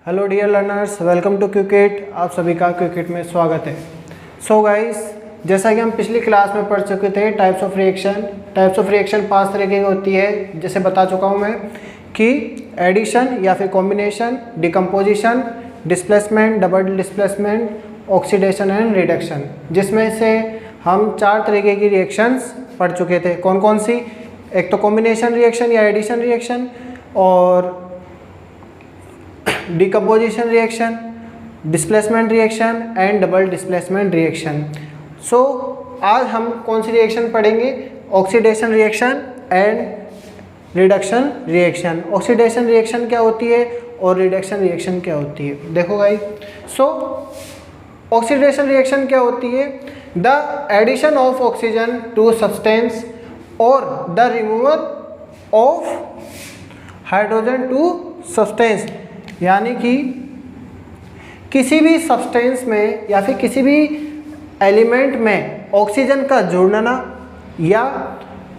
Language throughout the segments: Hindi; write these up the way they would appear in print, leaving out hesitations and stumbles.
Hello dear learners, welcome to क्यूकेट। आप सभी का क्यूकेट में स्वागत है। सो गाइस, जैसा कि हम पिछली क्लास में पढ़ चुके थे टाइप्स ऑफ रिएक्शन 5 तरह की होती है। जैसे बता चुका हूँ मैं कि एडिशन या फिर combination, decomposition, displacement, double displacement, oxidation and reduction, जिसमें से हम 4 तरीके की रिएक्शंस पढ़ चुके थे। कौन कौन सी? एक तो कॉम्बिनेशन रिएक्शन या एडिशन रिएक्शन, और decomposition reaction, displacement reaction and double displacement reaction. So आज हम कौन सी रिएक्शन पढ़ेंगे? Oxidation reaction and reduction reaction. Oxidation reaction क्या होती है और रिडक्शन रिएक्शन क्या होती है? देखो भाई, सो ऑक्सीडेशन रिएक्शन क्या होती है? The addition of oxygen to substance और the removal of hydrogen to substance, यानी कि किसी भी सब्सटेंस में या फिर किसी भी एलिमेंट में ऑक्सीजन का जोड़ना या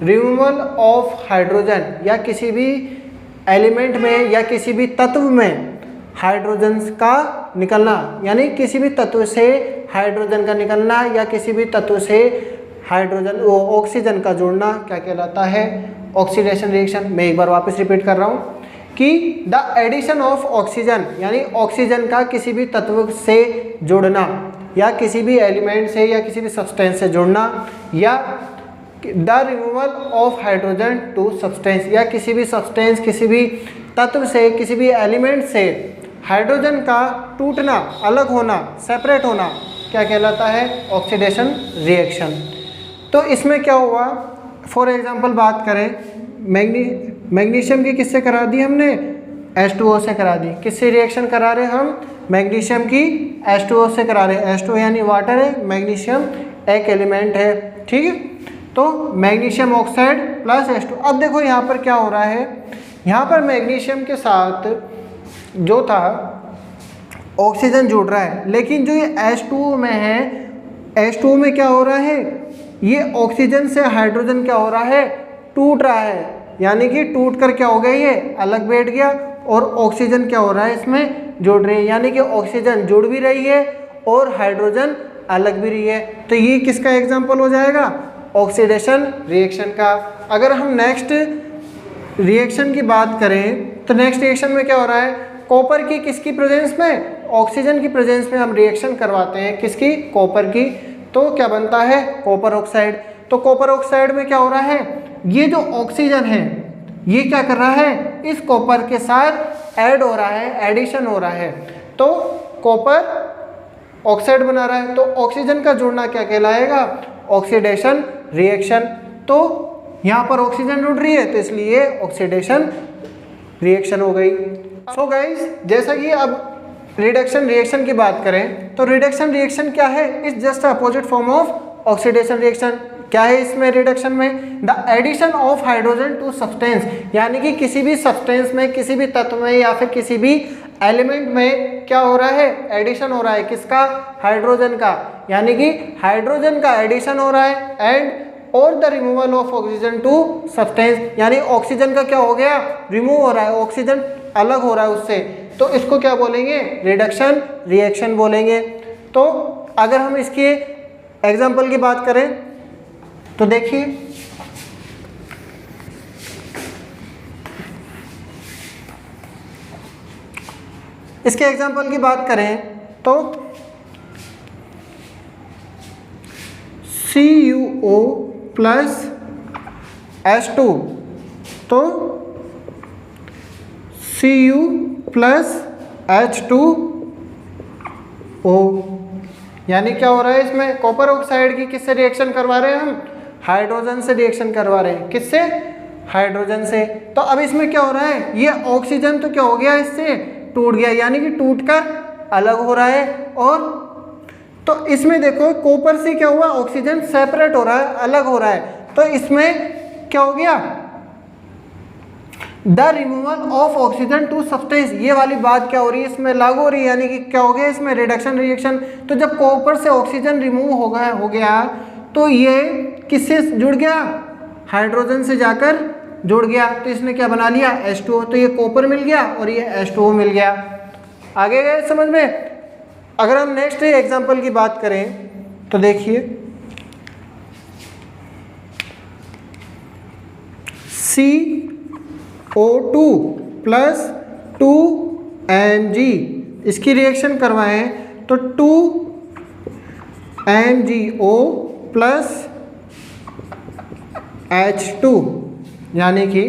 रिमूवल ऑफ हाइड्रोजन, या किसी भी एलिमेंट में या किसी भी तत्व में हाइड्रोजन का निकलना, यानी किसी भी तत्व से हाइड्रोजन का निकलना या किसी भी तत्व से हाइड्रोजन ऑक्सीजन का जोड़ना क्या कहलाता है? Oxidation reaction. मैं एक बार वापस रिपीट कर रहा हूँ कि द एडिशन ऑफ ऑक्सीजन, यानी ऑक्सीजन का किसी भी तत्व से जोड़ना या किसी भी एलिमेंट से या किसी भी सब्सटेंस से जोड़ना, या the removal of hydrogen to substance, या किसी भी सब्सटेंस, किसी भी तत्व से, किसी भी एलिमेंट से हाइड्रोजन का टूटना, अलग होना, सेपरेट होना क्या कहलाता है? Oxidation reaction. तो इसमें क्या हुआ? फॉर एग्जांपल बात करें, मैग्नीशियम की किससे करा दी हमने? H2O से करा दी। किससे रिएक्शन करा रहे हम? मैग्नीशियम की H2O से करा रहे। H2O यानी वाटर है, मैग्नीशियम एक एलिमेंट है, ठीक है। तो मैग्नीशियम ऑक्साइड प्लस H2। अब देखो यहाँ पर क्या हो रहा है, यहाँ पर मैग्नीशियम के साथ जो था ऑक्सीजन जुड़ रहा है, लेकिन जो ये H2O में है, H2O में क्या हो रहा है? ये ऑक्सीजन से हाइड्रोजन क्या हो रहा है? टूट रहा है, यानी कि टूट कर क्या हो गया? ये अलग बैठ गया, और ऑक्सीजन क्या हो रहा है? इसमें जुड़ रही है, यानी कि ऑक्सीजन जुड़ भी रही है और हाइड्रोजन अलग भी रही है। तो ये किसका एग्जाम्पल हो जाएगा? ऑक्सीडेशन रिएक्शन का। अगर हम नेक्स्ट रिएक्शन की बात करें तो नेक्स्ट रिएक्शन में क्या हो रहा है? कॉपर की किसकी प्रेजेंस में? ऑक्सीजन की प्रेजेंस में हम रिएक्शन करवाते हैं। किसकी? कॉपर की। तो क्या बनता है? Copper oxide. तो कॉपर ऑक्साइड में क्या हो रहा है? ये जो ऑक्सीजन है ये क्या कर रहा है? इस कॉपर के साथ ऐड हो रहा है, एडिशन हो रहा है, तो कॉपर ऑक्साइड बना रहा है। तो ऑक्सीजन का जुड़ना क्या कहलाएगा? Oxidation reaction. तो यहाँ पर ऑक्सीजन जुड़ रही है तो इसलिए ऑक्सीडेशन रिएक्शन हो गई। सो गाइस, जैसा कि अब रिडक्शन रिएक्शन की बात करें तो रिडक्शन रिएक्शन क्या है? It's just opposite form of oxidation reaction. क्या है इसमें? रिडक्शन में the addition of hydrogen to substance, यानी कि किसी भी सब्सटेंस में, किसी भी तत्व में या फिर किसी भी एलिमेंट में क्या हो रहा है? एडिशन हो रहा है। किसका? हाइड्रोजन का, यानी कि हाइड्रोजन का एडिशन हो रहा है। एंड और the removal of oxygen to substance, यानी ऑक्सीजन का क्या हो गया? रिमूव हो रहा है, ऑक्सीजन अलग हो रहा है उससे, तो इसको क्या बोलेंगे? रिडक्शन रिएक्शन बोलेंगे। तो अगर हम इसके एग्जाम्पल की बात करें तो देखिए, इसके एग्जाम्पल की बात करें तो CuO प्लस H2, तो Cu प्लस H2O, यानी क्या हो रहा है इसमें? कॉपर ऑक्साइड की किससे रिएक्शन करवा रहे हैं हम? हाइड्रोजन से रिएक्शन करवा रहे हैं। किससे? हाइड्रोजन से। तो अब इसमें क्या हो रहा है? ये ऑक्सीजन तो क्या हो गया? इससे टूट गया, यानी कि टूटकर अलग हो रहा है। और तो इसमें देखो कॉपर से क्या हुआ? ऑक्सीजन सेपरेट हो रहा है, अलग हो रहा है। तो इसमें क्या हो गया? The removal of oxygen to substance, ये वाली बात क्या हो रही है? इसमें लागू हो रही है, यानी कि क्या हो गया इसमें? Reduction reaction. तो जब कॉपर से ऑक्सीजन रिमूव हो गया तो ये किससे जुड़ गया? हाइड्रोजन से जाकर जुड़ गया, तो इसने क्या बना लिया H2O, तो ये कॉपर मिल गया और ये H2O मिल गया। आगे गए समझ में। अगर हम नेक्स्ट एग्जांपल की बात करें तो देखिए CO2 प्लस 2Mg इसकी रिएक्शन करवाएं तो 2MgO प्लस H2 यानी कि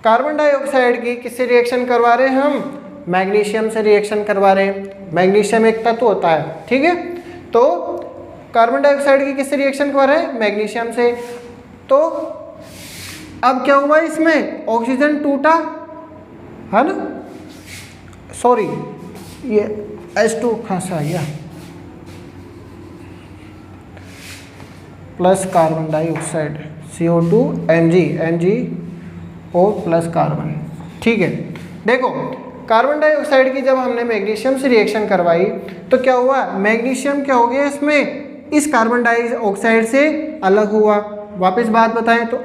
कार्बन डाइऑक्साइड की किससे रिएक्शन करवा रहे हैं हम, मैग्नीशियम से रिएक्शन करवा रहे हैं। मैग्नीशियम एक तत्व होता है, ठीक है। तो कार्बन डाइऑक्साइड की किससे रिएक्शन करवा रहे हैं, मैग्नीशियम से। तो अब क्या हुआ इसमें, ऑक्सीजन टूटा है ना, सॉरी ये H2 खासा गया plus carbon dioxide CO2 MgO plus carbon, ठीक है। देखो कार्बन डाइऑक्साइड की जब हमने मैग्नीशियम से रिएक्शन करवाई तो क्या हुआ, मैग्नीशियम क्या हो गया इसमें, इस कार्बन डाइऑक्साइड से अलग हुआ। वापस बात बताएं तो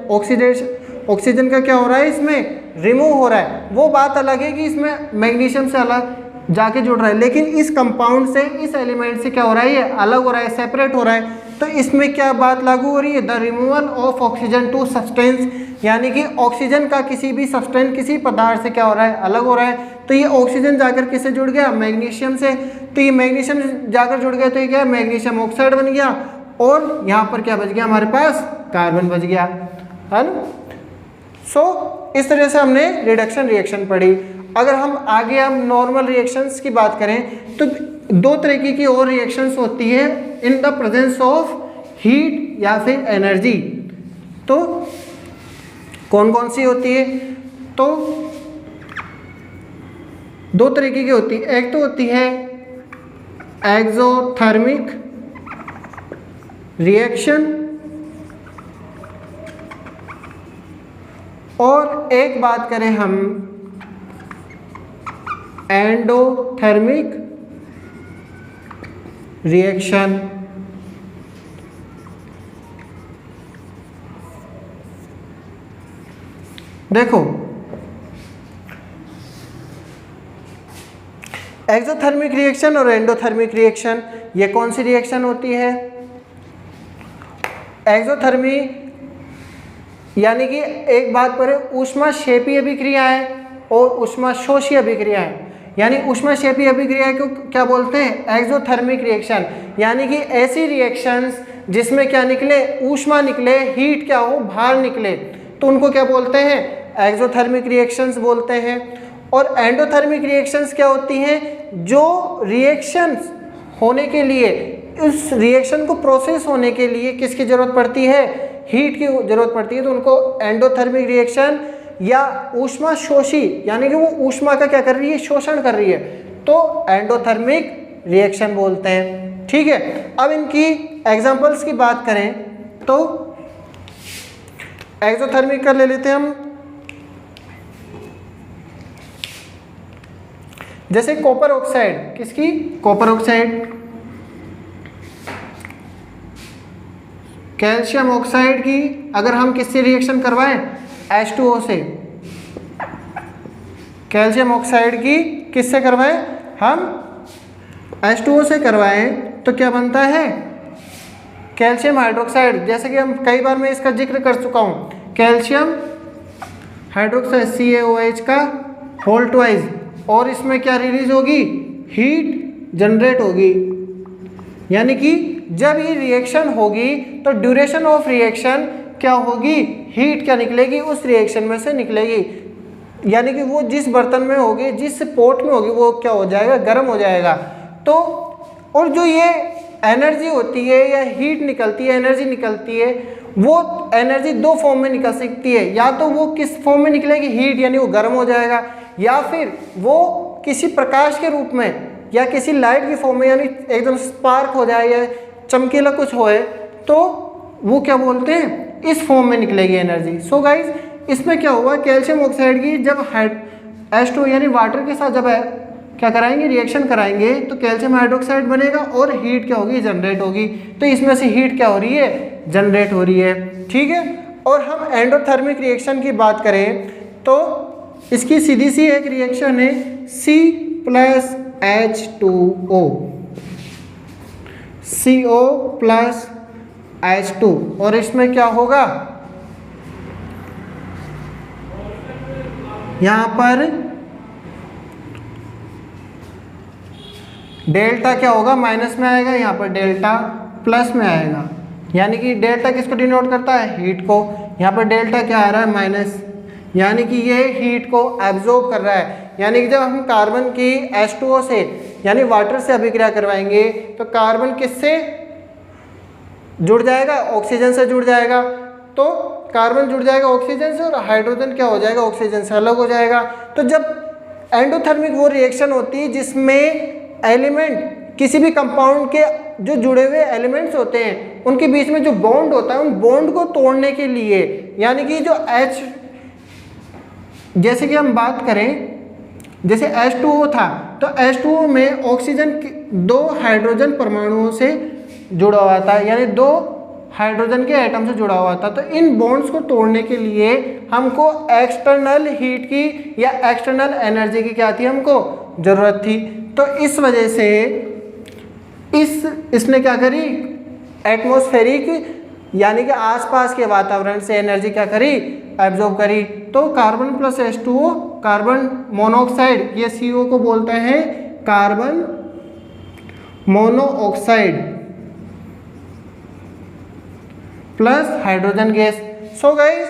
ऑक्सीजन का क्या हो रहा है इसमें, रिमूव हो रहा है। वो बात अलग है कि इसमें मैग्नीशियम से अलग जाके जुड़ रहा है, लेकिन इस कंपाउंड से, इस एलिमेंट से क्या हो रहा है, ये अलग हो रहा है, सेपरेट हो रहा है। तो इसमें क्या बात लागू हो रही है, the removal of oxygen to substance, यानी कि ऑक्सीजन का किसी भी सब्सटेंस, किसी पदार्थ से क्या हो रहा है, अलग हो रहा है। तो ये ऑक्सीजन जाकर किससे जुड़ गया, मैग्नीशियम से। तो ये मैग्नीशियम जाकर जुड़ गया तो ये क्या, मैग्नीशियम ऑक्साइड बन गया, और यहाँ पर क्या बच गया हमारे पास, कार्बन बच गया, है ना। इस तरह से हमने रिडक्शन रिएक्शन पढ़ी। अगर हम आगे हम नॉर्मल रिएक्शंस की बात करें तो दो तरीके की और रिएक्शंस होती है in the presence of heat या फिर एनर्जी। तो कौन कौन सी होती है, तो दो तरीके की होती है। एक तो होती है एक्सोथर्मिक रिएक्शन, और एक बात करें हम एंडोथर्मिक रिएक्शन। देखो एक्सोथर्मिक रिएक्शन और एंडोथर्मिक रिएक्शन, ये कौन सी रिएक्शन होती है। एक्सोथर्मिक यानी कि एक बात पर ऊष्माक्षेपीय अभिक्रियाएं और ऊष्माशोषी अभिक्रियाएं, यानी ऊष्माक्षेपीय अभिक्रिया को क्या बोलते हैं, एक्सोथर्मिक रिएक्शन। यानी कि ऐसी रिएक्शंस जिसमें क्या निकले, ऊष्मा निकले, हीट क्या हो, बाहर निकले, तो उनको क्या बोलते हैं, एक्सोथर्मिक रिएक्शंस बोलते हैं। और एंडोथर्मिक रिएक्शंस क्या होती हैं, जो रिएक्शंस होने के लिए, उस रिएक्शन को प्रोसेस होने के लिए किसकी जरूरत पड़ती है, हीट की जरूरत पड़ती है, तो उनको एंडोथर्मिक रिएक्शन या ऊष्मा शोषी, यानी कि वो ऊष्मा का क्या कर रही है, शोषण कर रही है, तो एंडोथर्मिक रिएक्शन बोलते हैं, ठीक है। अब इनकी एग्जांपल्स की बात करें तो एक्सोथर्मिक का ले लेते हैं हम, जैसे कॉपर ऑक्साइड, किसकी, कॉपर ऑक्साइड, कैल्शियम ऑक्साइड की अगर हम किससे रिएक्शन करवाएं, H2O से। कैल्शियम ऑक्साइड की किससे करवाएं, हम H2O से करवाएं तो क्या बनता है, कैल्शियम हाइड्रोक्साइड। जैसे कि हम कई बार मैं इसका जिक्र कर चुका हूं, कैल्शियम हाइड्रोक्साइड CaOH का होल ट्वाइस, और इसमें क्या रिलीज होगी, हीट जनरेट होगी। यानी कि जब ये रिएक्शन होगी तो ड्यूरेशन ऑफ रिएक्शन क्या होगी, हीट क्या निकलेगी, उस रिएक्शन में से निकलेगी। यानी कि वो जिस बर्तन में होगी, जिस पोट में होगी, वो क्या हो जाएगा, गर्म हो जाएगा। तो और जो ये एनर्जी होती है या हीट निकलती है, एनर्जी निकलती है, वो एनर्जी दो फॉर्म में निकल सकती है। या तो वो किस फॉर्म में निकलेगी, हीट यानी वो गर्म हो जाएगा, या फिर वो किसी प्रकाश के रूप में या किसी लाइट की फॉर्म में, यानी एकदम स्पार्क हो जाए या चमकीला कुछ होए, तो वो क्या बोलते हैं, इस फॉर्म में निकलेगी एनर्जी। सो गाइज इसमें क्या हुआ, कैल्शियम ऑक्साइड की जब H2 यानी वाटर के साथ जब क्या कराएंगे, रिएक्शन कराएंगे, तो कैल्शियम हाइड्रोक्साइड बनेगा और हीट क्या होगी, जनरेट होगी। तो इसमें से हीट क्या हो रही है, जनरेट हो रही है, ठीक है। और हम एंडोथर्मिक रिएक्शन की बात करें तो इसकी सीधी सी एक रिएक्शन है plus H2O, CO plus H2, और इसमें क्या होगा, यहाँ पर डेल्टा क्या होगा, माइनस में आएगा, यहाँ पर डेल्टा प्लस में आएगा। यानी कि डेल्टा किसको डिनोट करता है, हीट को। यहाँ पर डेल्टा क्या आ रहा है, माइनस, यानी कि ये हीट को एब्जॉर्ब कर रहा है। यानी कि जब हम कार्बन की H2O से यानी वाटर से अभिक्रिया करवाएंगे तो कार्बन किससे जुड़ जाएगा, ऑक्सीजन से जुड़ जाएगा। तो कार्बन जुड़ जाएगा ऑक्सीजन से और हाइड्रोजन क्या हो जाएगा, ऑक्सीजन से अलग हो जाएगा। तो जब एंडोथर्मिक वो रिएक्शन होती है जिसमें एलिमेंट किसी भी कंपाउंड के जो जुड़े हुए एलिमेंट्स होते हैं उनके बीच में जो बॉन्ड होता है, उन बॉन्ड को तोड़ने के लिए, यानी कि जो जैसे कि हम बात करें, जैसे H2O था तो H2O में ऑक्सीजन 2 हाइड्रोजन परमाणुओं से जुड़ा हुआ था, यानी 2 हाइड्रोजन के एटम से जुड़ा हुआ था। तो इन बॉन्ड्स को तोड़ने के लिए हमको एक्सटर्नल हीट की या एक्सटर्नल एनर्जी की क्या थी, हमको ज़रूरत थी। तो इस वजह से इसने क्या करी, एटमॉस्फेरिक यानी कि आसपास के वातावरण से एनर्जी क्या करी, एब्जॉर्ब करी। तो carbon plus H2O, carbon monoxide, ये CO को बोलते हैं carbon monoxide plus hydrogen gas. So guys,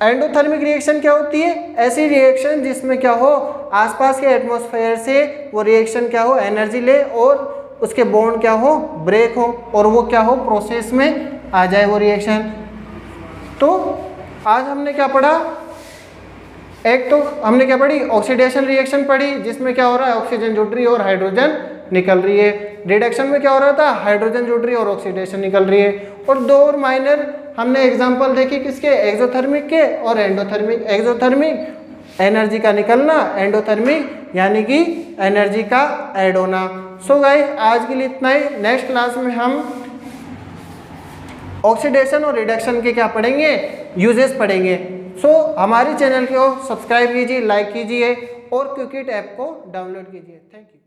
endothermic reaction क्या होती है, ऐसी रिएक्शन जिसमें क्या हो, आसपास के एटमॉस्फेयर से वो रिएक्शन क्या हो, एनर्जी ले और उसके बॉन्ड क्या हो, ब्रेक हो, और वो क्या हो, प्रोसेस में आ जाए वो रिएक्शन। तो आज हमने क्या पढ़ा, एक तो हमने क्या पढ़ी, ऑक्सीडेशन रिएक्शन पढ़ी जिसमें क्या हो रहा है, ऑक्सीजन जुड़ रही है और हाइड्रोजन निकल रही है। रिडक्शन में क्या हो रहा था, हाइड्रोजन जुड़ रही है और ऑक्सीडेशन निकल रही है। और 2 और माइनर हमने एग्जांपल देखी किसके, एक्सोथर्मिक के और एंडोथर्मिक। एक्सोथर्मिक एनर्जी का निकलना, एंडोथर्मिक यानी कि एनर्जी का ऐड होना। सो गाइस, आज के लिए इतना ही। नेक्स्ट क्लास में हम ऑक्सीडेशन और रिडक्शन के क्या पढ़ेंगे, यूजेस पढ़ेंगे। सो हमारे चैनल को सब्सक्राइब कीजिए, लाइक कीजिए और क्विकिट ऐप को डाउनलोड कीजिए। Thank you.